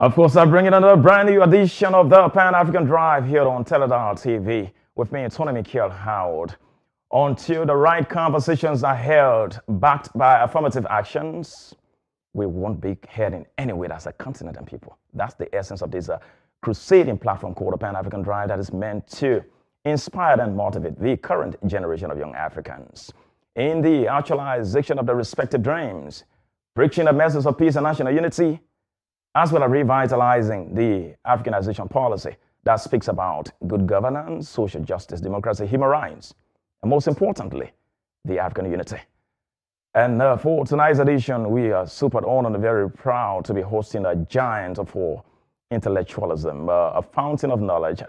Of course, I bring in another brand new edition of the Pan-African Drive here on Teledal TV with me, Tony Michael Howard. Until the right conversations are held, backed by affirmative actions, we won't be heading anywhere as a continent and people. That's the essence of this crusading platform called the Pan-African Drive that is meant to inspire and motivate the current generation of young Africans in the actualization of their respective dreams, preaching a message of peace and national unity, as well as revitalizing the Africanization policy that speaks about good governance, social justice, democracy, human rights, and most importantly, the African unity. And for tonight's edition, we are super honored and very proud to be hosting a giant of intellectualism, a fountain of knowledge.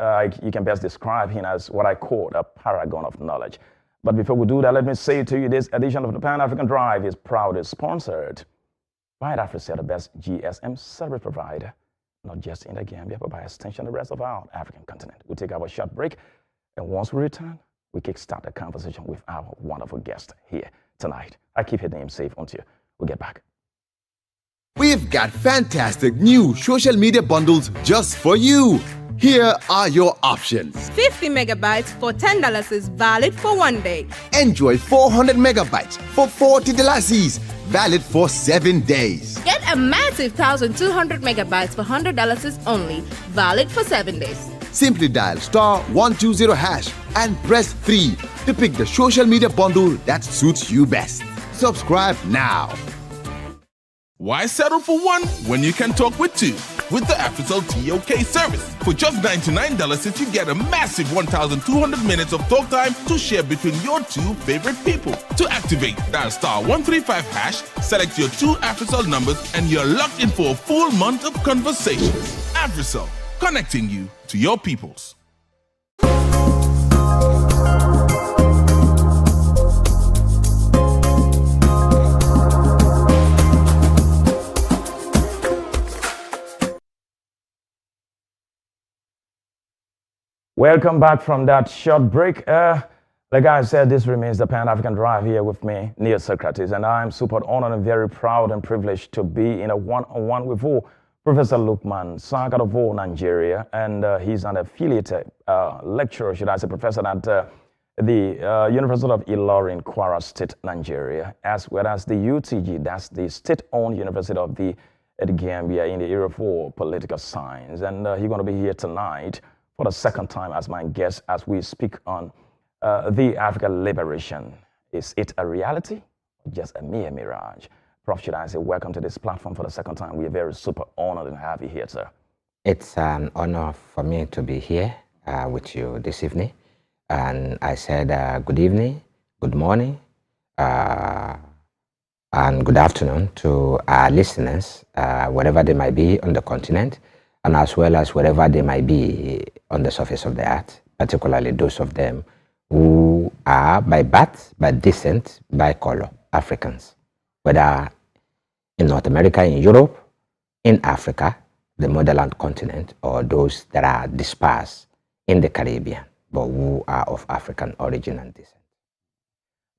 You can best describe him as what I call a paragon of knowledge. But before we do that, let me say to you, this edition of the Pan-African Drive is proudly sponsored by Africa, the best GSM service provider, not just in the Gambia, but by extension the rest of our African continent. We'll take our short break, and once we return, we kickstart the conversation with our wonderful guest here tonight. I keep his name safe until we get back. We've got fantastic new social media bundles just for you. Here are your options. 50 megabytes for $10 is valid for 1 day. Enjoy 400 megabytes for $40, valid for 7 days. Get a massive 1,200 megabytes for $100 is only, valid for 7 days. Simply dial *120# and press 3 to pick the social media bundle that suits you best. Subscribe now. Why settle for one when you can talk with two? With the AfriCell TOK service. For just $99, you get a massive 1,200 minutes of talk time to share between your two favorite people. To activate, dial *135#, select your two AfriCell numbers, and you're locked in for a full month of conversations. AfriCell, connecting you to your peoples. Welcome back from that short break. Like I said, this remains the Pan-African Drive here with me, Neil Socrates, and I'm super honored and very proud and privileged to be in a one-on-one with Professor Lukman Sagar of Nigeria, and he's an affiliated lecturer, should I say, professor at the University of Ilorin, Kwara State, Nigeria, as well as the UTG, that's the state-owned university of the Gambia in the area for political science, and he's going to be here tonight for the second time as my guest as we speak on the African liberation. Is it a reality or just a mere mirage? Prof, should I say welcome to this platform for the second time? We are very super honored and have you here, sir. It's an honor for me to be here with you this evening. And I said good evening, good morning, and good afternoon to our listeners, wherever they might be on the continent, and as well as wherever they might be on the surface of the earth, particularly those of them who are by birth, by descent, by color, Africans, whether in North America, in Europe, in Africa, the motherland continent, or those that are dispersed in the Caribbean, but who are of African origin and descent.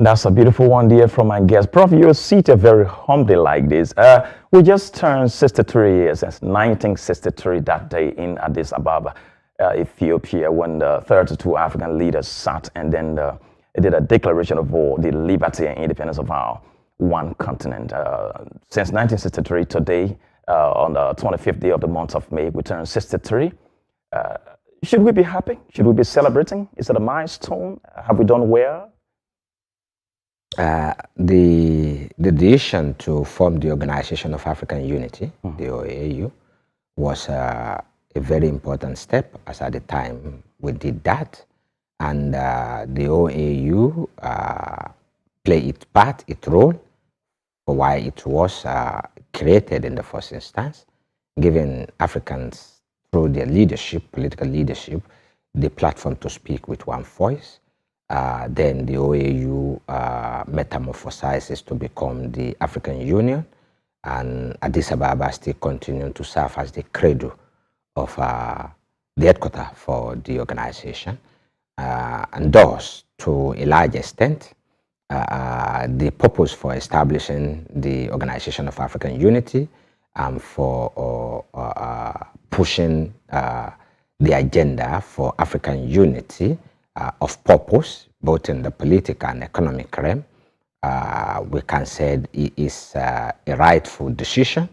That's a beautiful one, dear, from my guest. Prof, you're seated very humbly like this. We just turned 63 years, since 1963, that day in Addis Ababa, Ethiopia, when the 32 African leaders sat and then did a declaration of war, the liberty and independence of our one continent. Since 1963, today, on the 25th day of the month of May, we turned 63. Should we be happy? Should we be celebrating? Is it a milestone? Have we done well? The decision to form the Organization of African Unity, the OAU, was a very important step, as at the time we did that. And the OAU played its part, its role, for why it was created in the first instance, giving Africans, through their leadership, political leadership, the platform to speak with one voice. Then the OAU metamorphosizes to become the African Union, and Addis Ababa still continuing to serve as the cradle of the headquarters for the organization, and thus, to a large extent, the purpose for establishing the Organization of African Unity for pushing the agenda for African unity of purpose, both in the political and economic realm. We can say it is a rightful decision.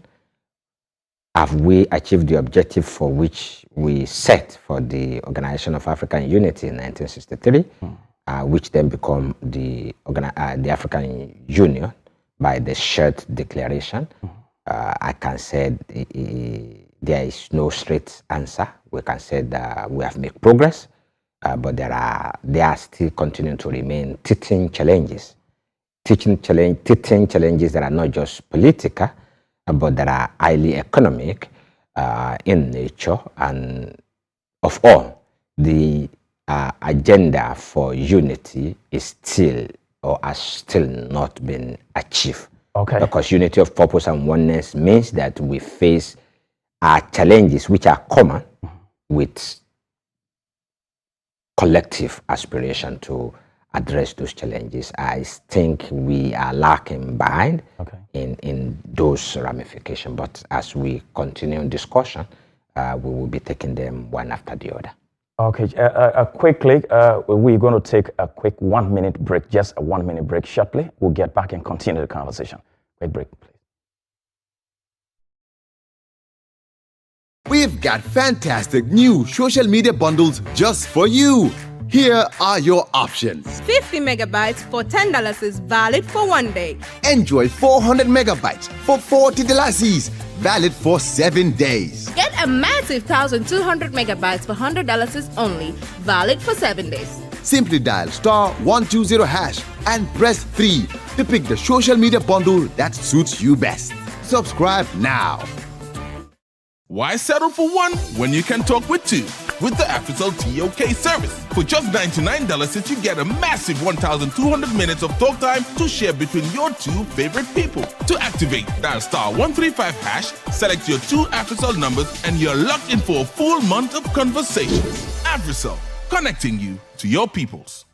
Have we achieved the objective for which we set for the Organization of African Unity in 1963, which then become the African Union by the shared declaration? I can say there is no straight answer. We can say that we have made progress, but there are still continuing to remain teething challenges. Teething challenges that are not just political, but that are highly economic in nature, and of all, the agenda for unity is still or has still not been achieved. Okay. Because unity of purpose and oneness means that we face challenges which are common with collective aspiration to address those challenges. I think we are lacking behind in those ramifications, but as we continue discussion, we will be taking them one after the other. Okay, quickly, we're going to take a quick 1 minute break, just a 1 minute break shortly. We'll get back and continue the conversation. Quick break, please. We've got fantastic new social media bundles just for you. Here are your options. 50 megabytes for $10 is valid for 1 day. Enjoy 400 megabytes for $40, valid for 7 days. Get a massive 1,200 megabytes for $100 is only valid for 7 days. Simply dial *120# and press 3 to pick the social media bundle that suits you best. Subscribe now. Why settle for one when you can talk with two? With the AfriCell TOK service. For just $99, you get a massive 1,200 minutes of talk time to share between your two favorite people. To activate, dial *135#, select your two AfriCell numbers, and you're locked in for a full month of conversations. AfriCell, connecting you to your peoples.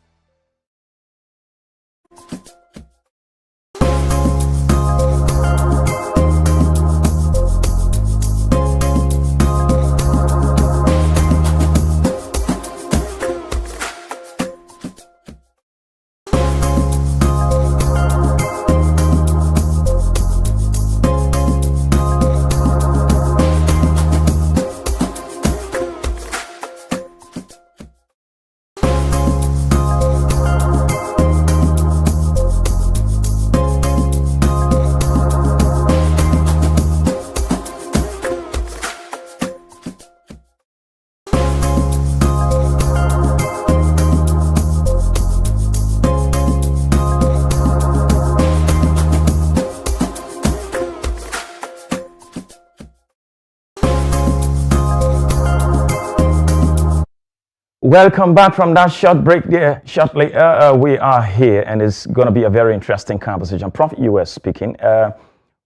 Welcome back from that short break there. Shortly, we are here, and it's going to be a very interesting conversation. Prof, you were speaking.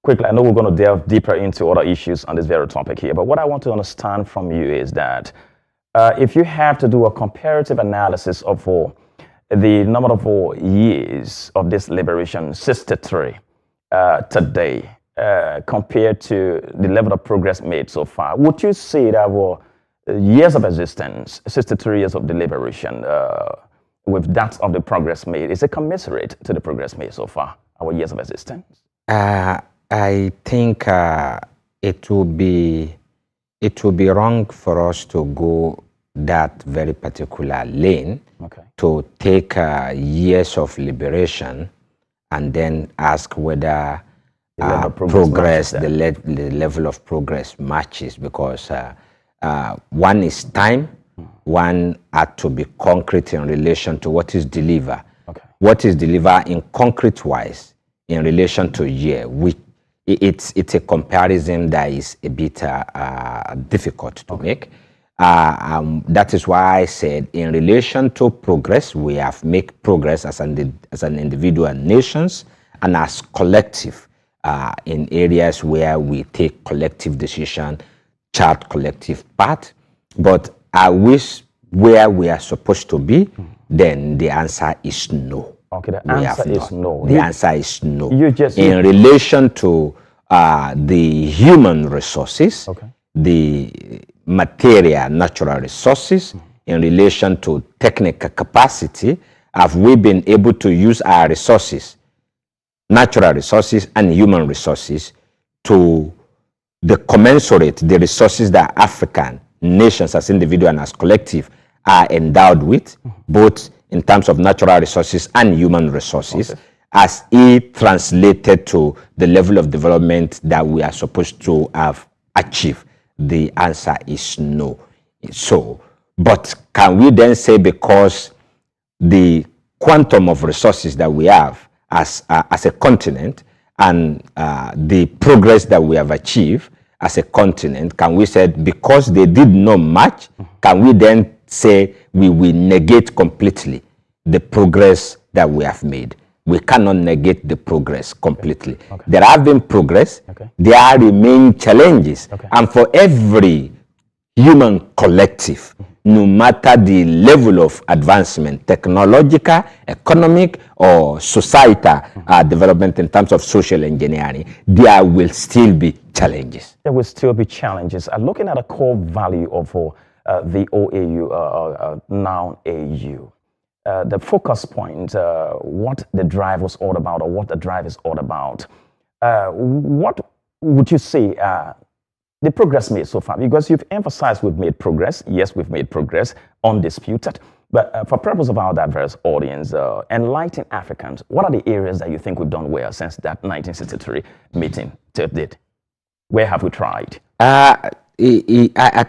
Quickly, I know we're going to delve deeper into other issues on this very topic here, but what I want to understand from you is that if you have to do a comparative analysis of the number of years of this liberation, 63 today, compared to the level of progress made so far, would you say that years of existence, 63 years of deliberation, with that of the progress made, is it commensurate to the progress made so far, our years of existence? I think it would be wrong for us to go that very particular lane to take years of liberation and then ask whether the level of progress matches, because one is time, one had to be concrete in relation to what is delivered. What is delivered in concrete wise in relation to year, which it's a comparison that is a bit difficult to make. That is why I said in relation to progress, we have made progress as an individual nations and as collective in areas where we take collective decision, chart collective path, but I wish where we are supposed to be, then the answer is no. Okay, the answer is no. The answer is no. You just in relation to the human resources, the material, natural resources, in relation to technical capacity. Have we been able to use our resources, natural resources and human resources, to the commensurate, the resources that African nations as individual and as collective are endowed with, both in terms of natural resources and human resources, as it translated to the level of development that we are supposed to have achieved? The answer is no. So, but can we then say, because the quantum of resources that we have as a continent and the progress that we have achieved as a continent, can we say because they did not match, can we then say we will negate completely the progress that we have made? We cannot negate the progress completely. There have been progress, there remain challenges, and for every human collective, no matter the level of advancement, technological, economic, or societal development in terms of social engineering, there will still be challenges. There will still be challenges. Looking at a core value of the OAU, now AU, the focus point, what the drive was all about, or what the drive is all about, what would you say the progress made so far? Because you've emphasized we've made progress. Yes, we've made progress, undisputed. But for purpose of our diverse audience, enlighten Africans, what are the areas that you think we've done well since that 1963 meeting to date? Where have we tried? I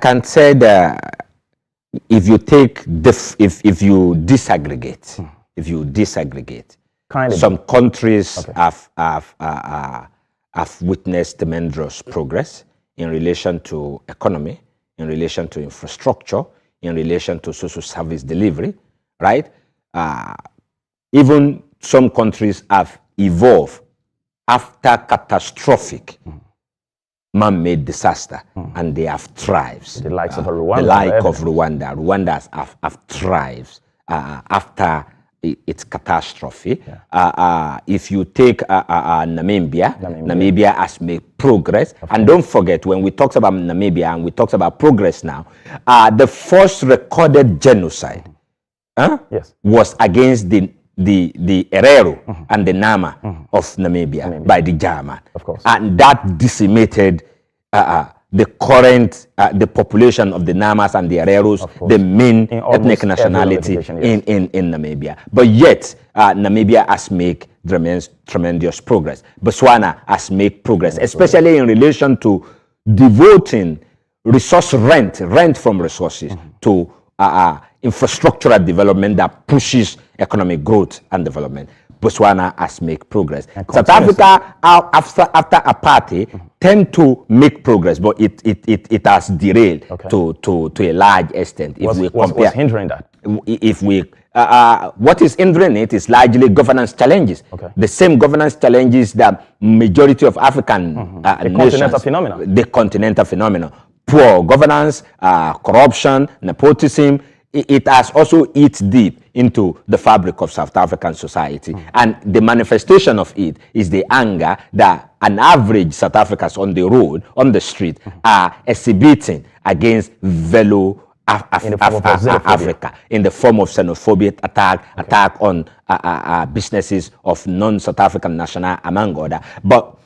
can say that if you take if you disaggregate, some countries have witnessed tremendous progress in relation to economy, in relation to infrastructure, in relation to social service delivery, right? Even some countries have evolved after catastrophic man-made disaster, and they have thrived. The likes of Rwanda. The like of Rwanda. Rwanda have thrived after its catastrophe. If you take Namibia has made progress. And don't forget, when we talk about Namibia and we talk about progress now, the first recorded genocide was against the Herero and the Nama of Namibia by the German. Of course. And that decimated the current the population of the Namas and the Hereros, the main ethnic nationality in Namibia. But yet, Namibia has made tremendous progress. Botswana has made progress, especially in relation to devoting resource rent from resources to infrastructural development that pushes economic growth and development. Botswana has made progress. South Africa, after apartheid, tend to make progress, but it has derailed to a large extent. If we compare, what's hindering that? If we what is hindering it is largely governance challenges. The same governance challenges that majority of African nations, the continental phenomenon, poor governance, corruption, nepotism. It has also eaten deep into the fabric of South African society. And the manifestation of it is the anger that an average South Africans on the road, on the street, are exhibiting against fellow Africa in the form of xenophobia attack on businesses of non-South African national, among others. But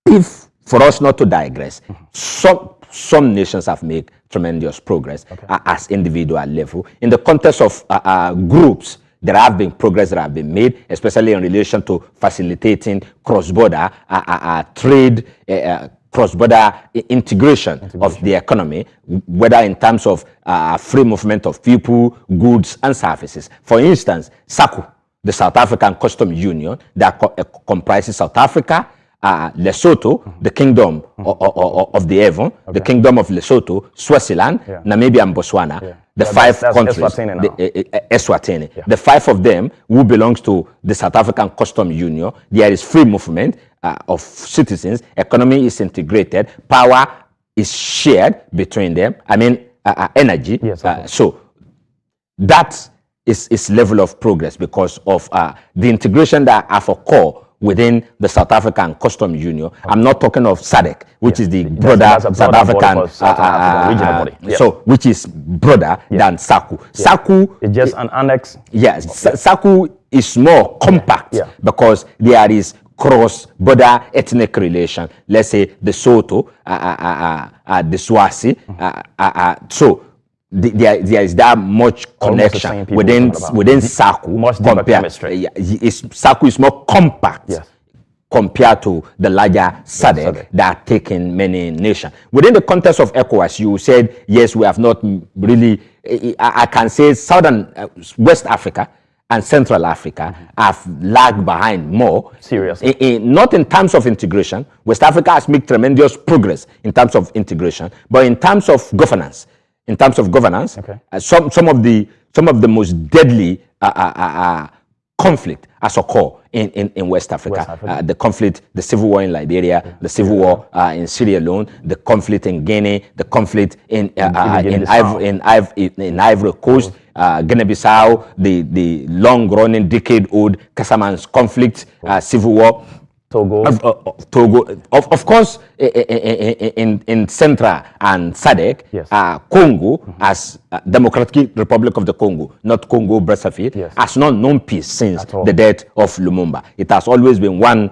if, for us not to digress, some nations have made tremendous progress as individual level. In the context of groups, there have been progress that have been made, especially in relation to facilitating cross-border trade, cross-border integration of the economy, whether in terms of free movement of people, goods, and services. For instance, SACU, the South African Customs Union, that comprises South Africa, Lesotho, the Kingdom of the Avon, the Kingdom of Lesotho, Swaziland, Namibia, and Botswana, the five countries, Eswatini. The five of them who belongs to the South African Customs Union. There is free movement of citizens, economy is integrated, power is shared between them, energy. So that is level of progress because of the integration that have occurred within the South African Customs Union. I'm not talking of SADC, which is the broader that's a South broader body African, for South African regional body. Yeah. so which is broader than SACU. SACU, It's just an annex. yes, SACU is more compact because there is cross-border ethnic relation. Let's say the Soto, the Swazi, so there is that much connection within SACU. Much deeper chemistry. SACU is more compact. Yes. Compared to the larger SADC that are taking many nations. Within the context of ECOWAS, you said, yes, we have not really, I can say Southern, West Africa and Central Africa have lagged behind more. Seriously? Not in terms of integration. West Africa has made tremendous progress in terms of integration, but in terms of governance. In terms of governance, some of the most deadly conflict has occurred in West Africa. The conflict, the civil war in Liberia, the civil war in Sierra Leone, the conflict in Guinea, the conflict in Ivory Coast, Guinea-Bissau, the long-running, decade-old Casamance conflict, civil war. Togo. Togo. Of course, in Central and SADC, Congo, as Democratic Republic of the Congo, not Congo Brazzaville, has not known peace since the death of Lumumba. It has always been one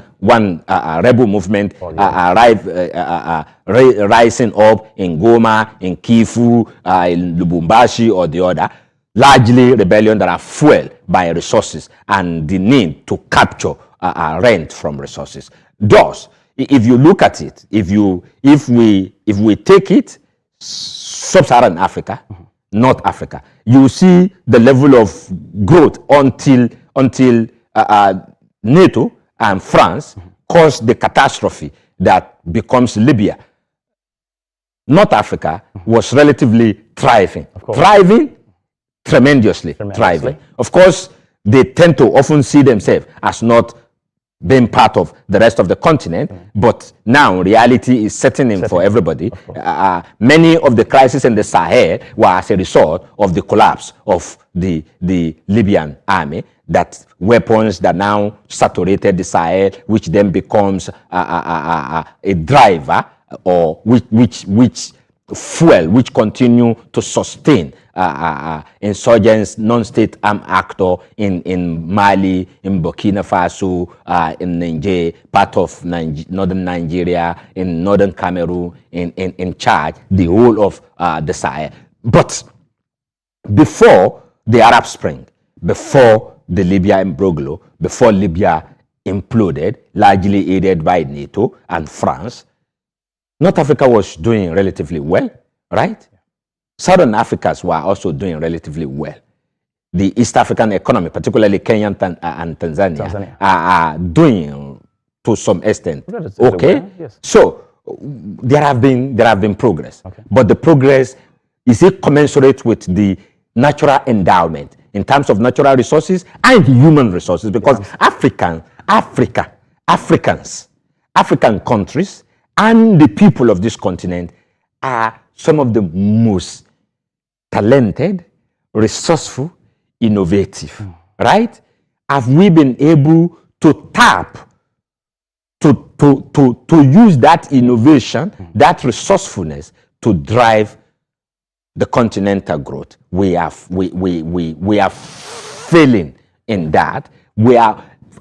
rebel movement rising up in Goma, in Kifu, in Lubumbashi, or the other. Largely rebellion that are fueled by resources and the need to capture rent from resources. Thus, if you look at it, if we take it, sub-Saharan Africa, North Africa, you see the level of growth until NATO and France caused the catastrophe that becomes Libya. North Africa was relatively thriving, tremendously thriving. Of course, they tend to often see themselves as not being part of the rest of the continent, but now reality is setting in for everybody. Many of the crises in the Sahel were as a result of the collapse of the Libyan army, that weapons that now saturated the Sahel, which then becomes a driver, or which fuel, which continue to sustain insurgents, non-state armed actor in Mali, in Burkina Faso, in Niger, part of northern Nigeria, in northern Cameroon, in Chad, the whole of the Sahel. But before the Arab Spring, before the Libya imbroglio, before Libya imploded, largely aided by NATO and France, North Africa was doing relatively well, right? Southern Africans were also doing relatively well. The East African economy, particularly Kenya and Tanzania, are doing to some extent okay. So there have been progress, but the progress, is it commensurate with the natural endowment in terms of natural resources and human resources? Because African countries and the people of this continent are some of the most talented, resourceful, innovative, right? Have we been able to tap, to use that innovation, that resourcefulness to drive the continental growth? We are failing in that.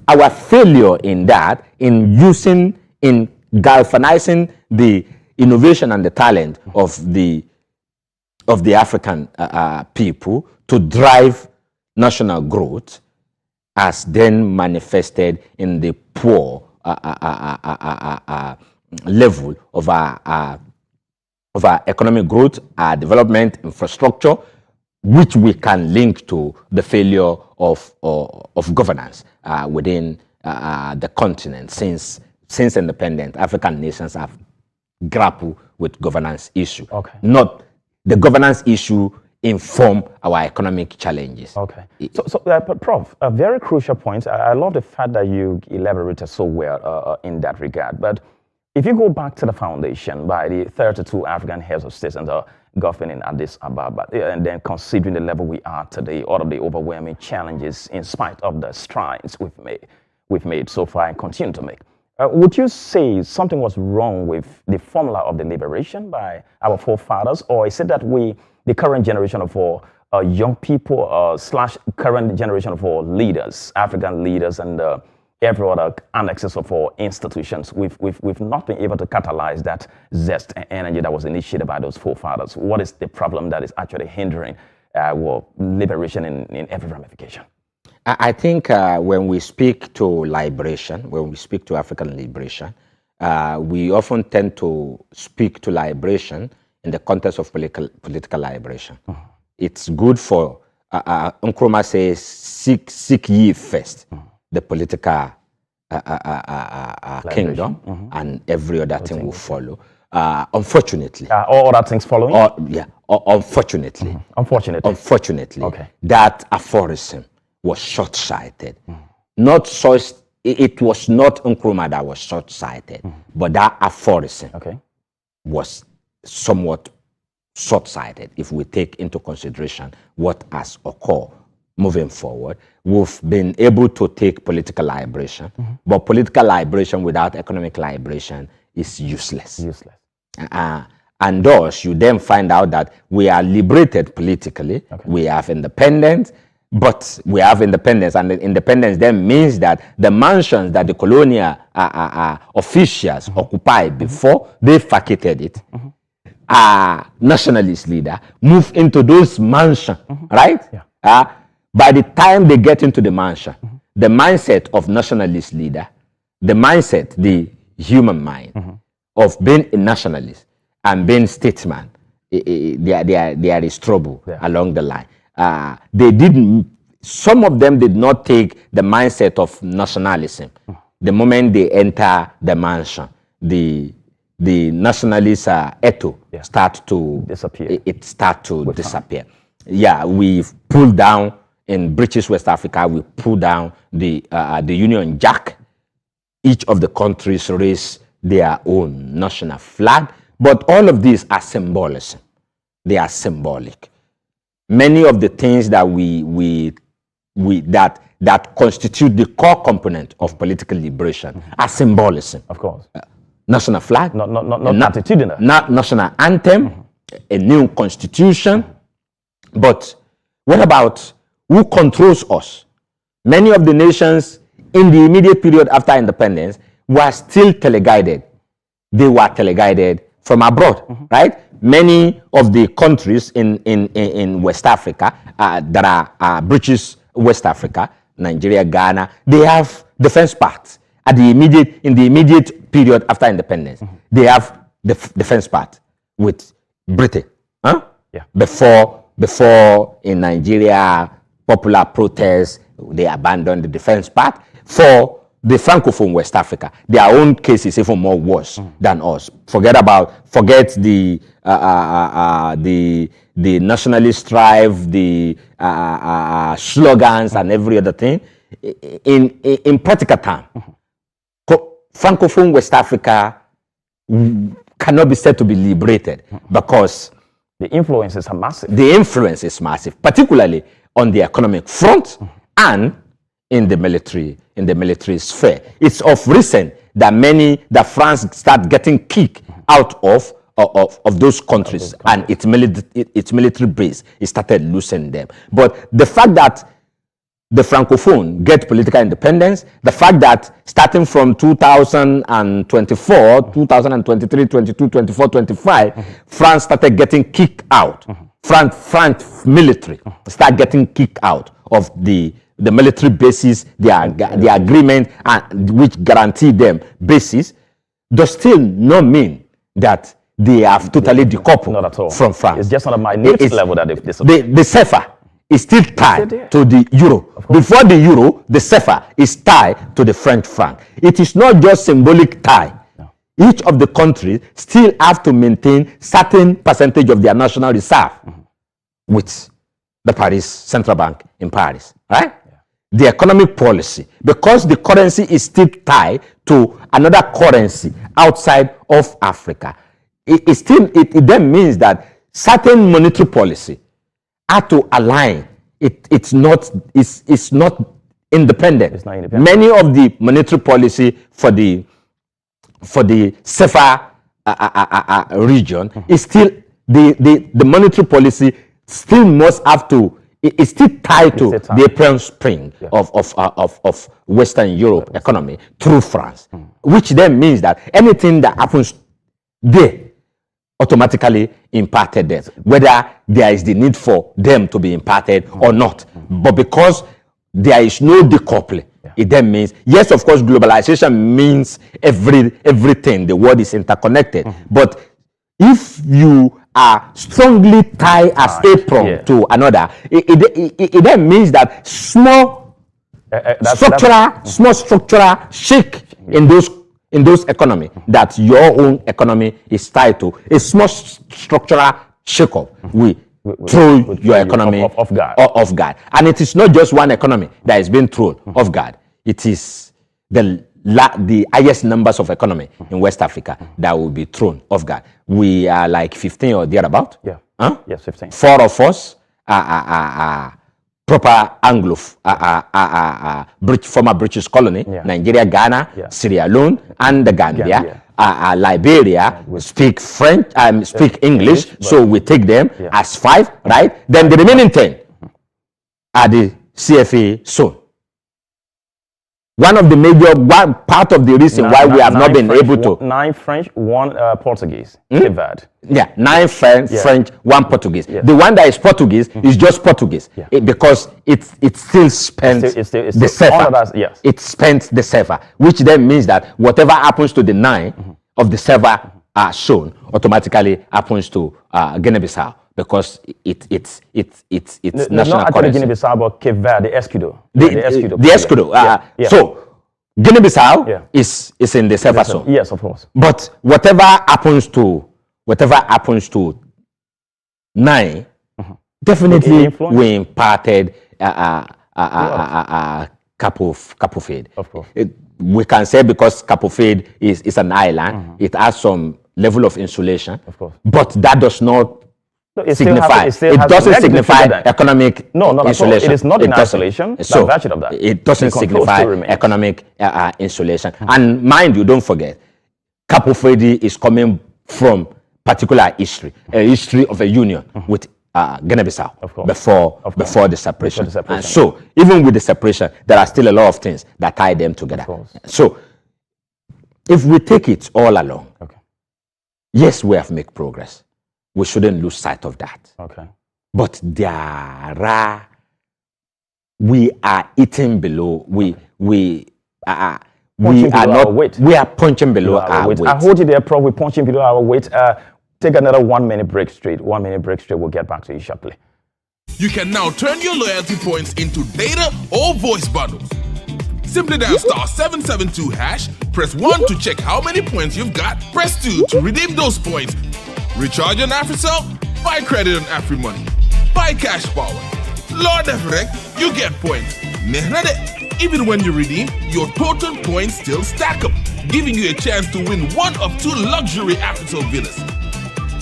Our failure in that, in galvanizing the innovation and the talent of the African people to drive national growth, has then manifested in the poor level of our economic growth, our development, infrastructure, which we can link to the failure of governance within the continent. Since independent, African nations have grappled with governance issue. Not the governance issue inform our economic challenges. Prof, a very crucial point. I love the fact that you elaborated so well in that regard. But if you go back to the foundation by the 32 African heads of states and the government in Addis Ababa, and then considering the level we are today, all of the overwhelming challenges in spite of the strides we've made, we've made so far and continue to make. Would you say something was wrong with the formula of the liberation by our forefathers, or is it that the current generation of our young people slash current generation of our leaders, African leaders, and every other annexes of our institutions, we've not been able to catalyze that zest and energy that was initiated by those forefathers? What is the problem that is actually hindering liberation in every ramification? I think when we speak to liberation, when we speak to African liberation, we often tend to speak to liberation in the context of political liberation. It's good for, Nkrumah says, seek ye first the political kingdom, and every other thing will follow. Unfortunately. All other things following? Unfortunately. Unfortunately, okay. That aphorism was short-sighted. Not such, it was not Nkrumah that was short-sighted, but that aphorism was somewhat short-sighted if we take into consideration what has occurred moving forward. We've been able to take political liberation, but political liberation without economic liberation is useless. And thus, you then find out that we are liberated politically, we have independence, but we have independence, and the independence then means that the mansions that the colonial officials occupied before they vacated it, nationalist leader move into those mansions, right? By the time they get into the mansion, the mindset of nationalist leader, the mindset, the human mind of being a nationalist and being statesman, there is trouble along the line. Some of them did not take the mindset of nationalism. The moment they enter the mansion, the nationalist ethos start to disappear. It start to disappear. Yeah, we've pulled down in British West Africa. We pulled down the Union Jack. Each of the countries raised their own national flag, but all of these are symbolism. They are symbolic. Many of the things that that constitute the core component of political liberation are symbolism. Of course. National flag, not attitudinal. Not national anthem, a new constitution. But what about who controls us? Many of the nations in the immediate period after independence were still teleguided. They were teleguided from abroad, right? Many of the countries in West Africa that are British West Africa, Nigeria, Ghana, they have defense parts in the immediate period after independence. They have the defense part with Britain. Before in Nigeria, popular protests, they abandoned the defense part. For the Francophone West Africa, their own case is even more worse than us. Forget the nationalist strife, the slogans and every other thing. In practical terms, Francophone West Africa cannot be said to be liberated because the influences are massive. The influence is massive, particularly on the economic front and in the military sphere. It's of recent that France start getting kicked out of those countries, and its military base, it started losing them. But the fact that the Francophone get political independence, the fact that starting from 2024, 2023, 22, 24, 25, France started getting kicked out. France military start getting kicked out of the military bases, the agreement which guarantee them bases, does still not mean that they have totally decoupled from France. It's just on a minute level that they've disappeared. The CFA is still tied to the euro. Before the euro, the CFA is tied to the French franc. It is not just symbolic tie. No. Each of the countries still have to maintain certain percentage of their national reserve with the Paris Central Bank in Paris, right? The economic policy, because the currency is still tied to another currency outside of Africa, it then means that certain monetary policy are to align. It's not independent. It's not independent. Many of the monetary policy for the CFA region is still the monetary policy still must have to. It's still tied to the April Spring of Western Europe economy through France, which then means that anything that happens there automatically impacted them, whether there is the need for them to be impacted or not. But because there is no decoupling, it then means, yes, of course, globalization means everything. The world is interconnected. But if you are strongly tied as a prong to another, it then means that small structural shake in those economy that your own economy is tied to, a small structural shake-up will throw your economy off guard. And it is not just one economy that is being thrown off guard. It is the highest numbers of economy in West Africa that will be thrown off guard. We are like 15 or thereabout. Yeah. Huh? Yes, 15. 4 of us are proper Anglo, former British colony, Nigeria, Ghana, Sierra Leone, and the Gambia. Liberia speak French, speak English, so we take them as 5, right? Then the remaining 10 are the CFA zone. One of the part of the reason why we have not been French, able to 9 French, 1 Portuguese. Cape Verde. Yeah, 9 French, 1 Portuguese. The one that is Portuguese is just Portuguese because it still spends the CFA. It spends the CFA, which then means that whatever happens to the 9 of the CFA zone automatically happens to Guinea-Bissau. Because it's national not currency. Guinea-Bissau, but Cape Verde, the Escudo. The Escudo. So Guinea-Bissau is in the CFA zone. Yes, of course. But whatever happens to 9, definitely we imparted Capo Verde. Of course. We can say because Capo Verde is an island, it has some level of insulation. Of course. But that does not signify. It doesn't signify economic insulation. It is not in isolation. So of that. it doesn't signify economic insulation. And mind you, don't forget, Capo Verde is coming from particular history, a history of a union with Guinea-Bissau before the separation. And so even with the separation, there are still a lot of things that tie them together. So if we take it all along, yes, we have made progress. We shouldn't lose sight of that. But we are eating below. We are punching below our weight. I hold you there, Prof. We're punching below our weight. Take another 1 minute break straight. 1 minute break straight. We'll get back to you shortly. You can now turn your loyalty points into data or voice bundles. Simply dial *772#, press 1 to check how many points you've got, press 2 to redeem those points. Recharge on AfriCell, buy credit on AfriMoney, buy cash power. Lord Efrek, you get points. Even when you redeem, your total points still stack up, giving you a chance to win one of 2 luxury AfriCell villas.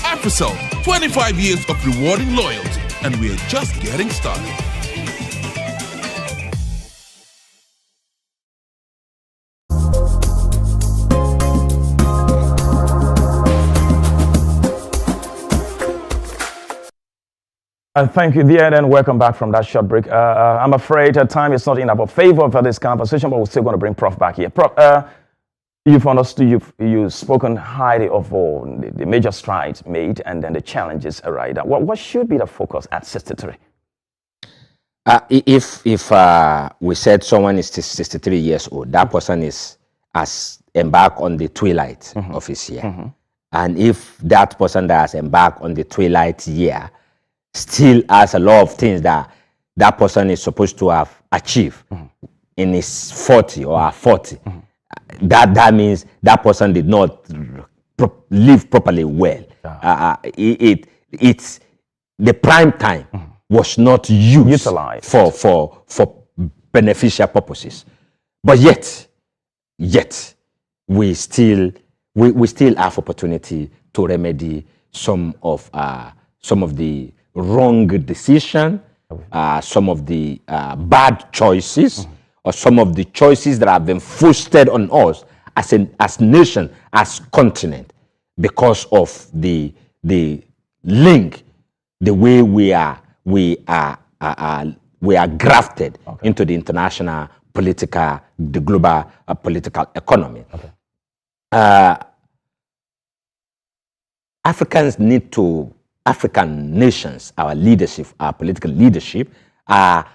AfriCell, 25 years of rewarding loyalty, and we're just getting started. Thank you, dear, and welcome back from that short break. I'm afraid time is not in our favor for this conversation, but we're still going to bring Prof back here. Prof, you've understood, you've spoken highly of the major strides made and then the challenges arise. What should be the focus at 63? If we said someone is 63 years old, that person has embarked on the twilight of his year. And if that person that has embarked on the twilight year still has a lot of things that person is supposed to have achieved in his 40 or 40, that means that person did not live properly well. It's the prime time was not utilized for beneficial purposes. But yet we still have opportunity to remedy some of the wrong decision, some of the bad choices or some of the choices that have been foisted on us as nation, as continent, because of the link, the way we are grafted into the international political, the global political economy. African nations, our leadership, our political leadership, our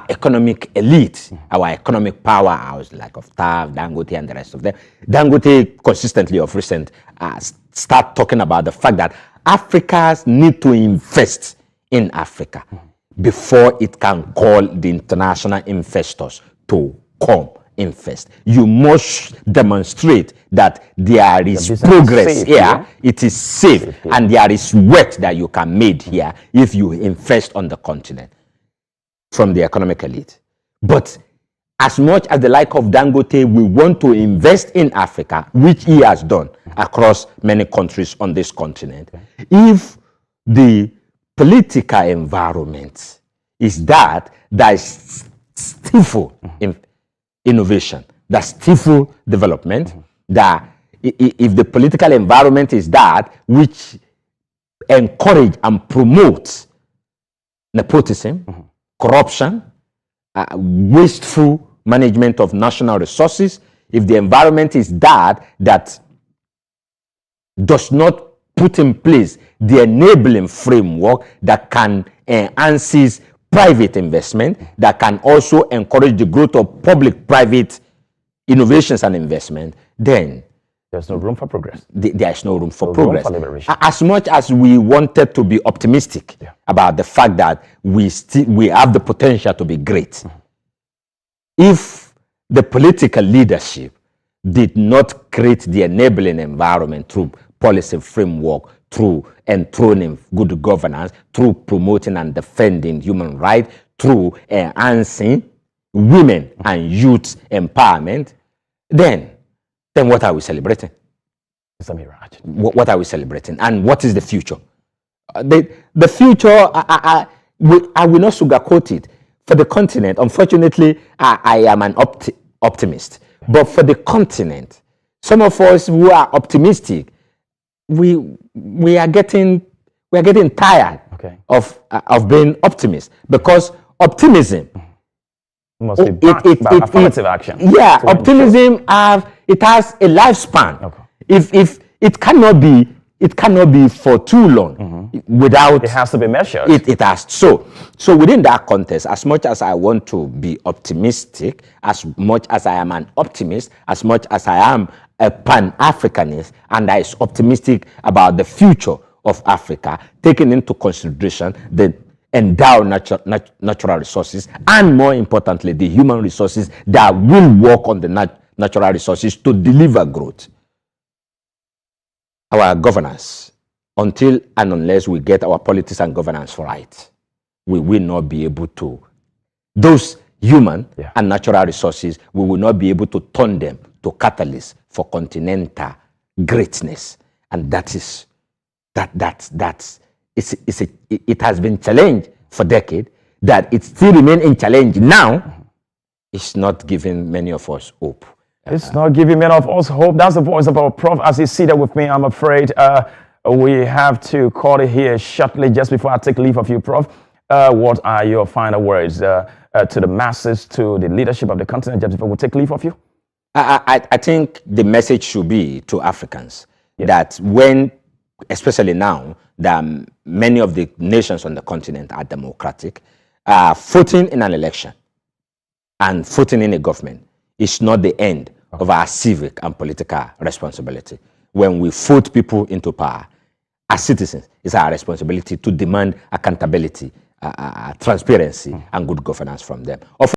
economic elite, our economic powerhouse, like of TAF, Dangote, and the rest of them. Dangote consistently of recent start talking about the fact that Africans need to invest in Africa before it can call the international investors to come invest. You must demonstrate that there is progress here, it is safe, and there is wealth that you can make here if you invest on the continent from the economic elite. But as much as the like of Dangote, we want to invest in Africa, which he has done across many countries on this continent, if the political environment is that is stifle innovation, that stifle development, that if the political environment is that which encourage and promotes nepotism, corruption, wasteful management of national resources, if the environment is that does not put in place the enabling framework that can enhance private investment, that can also encourage the growth of public-private innovations and investment, then there's no room for progress. There is no room for progress. Room for liberation. As much as we wanted to be optimistic about the fact that we have the potential to be great, if the political leadership did not create the enabling environment through policy framework, through enthroning good governance, through promoting and defending human rights, through enhancing women and youth empowerment, then what are we celebrating? It's a mirage. What are we celebrating? And what is the future? The future, I will not sugarcoat it. For the continent, unfortunately, I am an optimist. But for the continent, some of us who are optimistic, we are getting tired of being optimists, because optimism must be backed by affirmative action. Yeah, optimism it has a lifespan. If it cannot be for too long without, it has to be measured. It has so within that context, as much as I want to be optimistic, as much as I am an optimist, as much as I am a pan-Africanist, and I is optimistic about the future of Africa, taking into consideration the endowed natural resources, and more importantly, the human resources that will work on the natural resources to deliver growth. Our governance, until and unless we get our politics and governance right, we will not be able to, those human and natural resources, we will not be able to turn them to catalysts for continental greatness. And it has been challenged for decades. That it still remains in challenge now, it's not giving many of us hope. It's not giving many of us hope. That's the voice of our Prof. As you see that with me, I'm afraid we have to call it here shortly. Just before I take leave of you, Prof, what are your final words to the masses, to the leadership of the continent, just before we take leave of you? I think the message should be to Africans that when, especially now, that many of the nations on the continent are democratic, voting in an election and voting in a government is not the end of our civic and political responsibility. When we vote people into power, as citizens, it's our responsibility to demand accountability, transparency, and good governance from them.